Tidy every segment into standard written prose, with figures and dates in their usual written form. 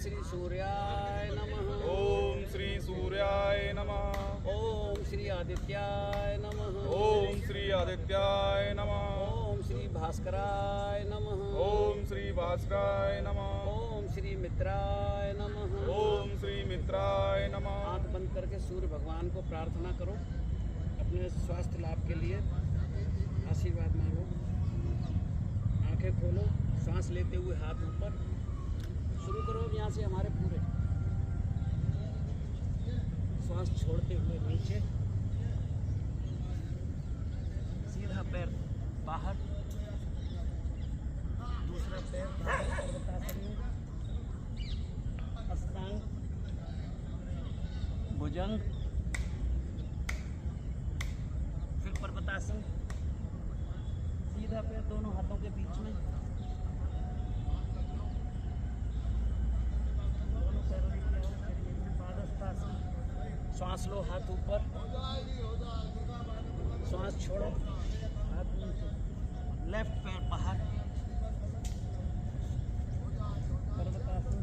श्री सूर्याय नमः। ओम श्री सूर्याय नमः। ओम श्री आदित्याय नमः। ओम श्री आदित्याय नमः। ओम श्री भास्कराय नमः। ओम श्री भास्कराय नमः। ओम श्री मित्राय नमः। ओम श्री मित्राय नमः। आंख बंद करके सूर्य भगवान को प्रार्थना करो, अपने स्वास्थ्य लाभ के लिए आशीर्वाद मांगो। आंखें खोलो, सांस लेते हुए हाथ ऊपर, शुरू करो अब यहाँ से हमारे पूरे, सांस छोड़ते हुए नीचे, सीधा पैर बाहर, दूसरा पैर पर्वतासन में, अष्टांग भुजंग, फिर पर्वतासन, सीधा पैर दोनों हाथों के बीच में, दोनों पैरों के शरीर में, पादहस्तासन। श्वास लो, हाथ ऊपर, श्वास छोड़ो, हाथ नीचे, लेफ्ट पैर बाहर, पर्वतासन,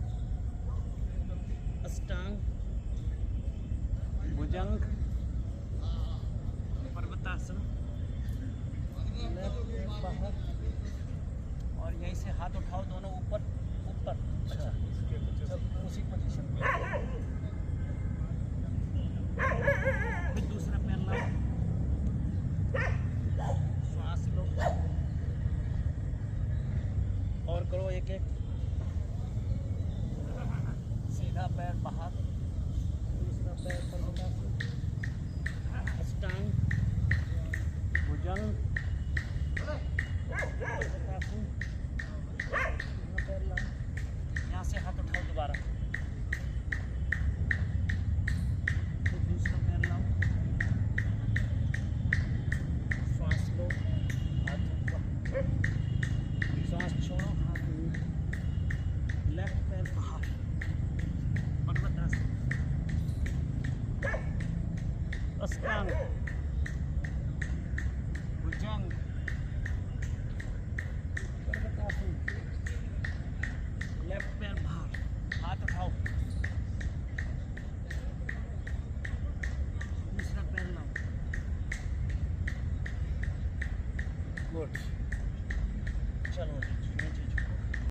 अष्टांग भुजंग, पर्वतासन, लेफ्ट पैर बाहर, और यहीं से हाथ उठाओ दोनों ऊपर ऊपर। अच्छा, उसी पोजीशन पे। फिर दूसरा पैर लाओ, श्वास लो, और करो एक एक, सीधा पैर बाहर, दूसरा पैर पर्वतासन, अष्टांग भुजंग, पर्वतासन, तीसरा पैर लाओ, यहाँ से हाथ उठाओ दोबारा, फिर दूसरा पैर लाओ, श्वास लो, हाथ ऊपर, श्वास छोड़ो, हाथ नीचे, लेफ्ट पैर बाहर, पर्वतासन, अष्टांग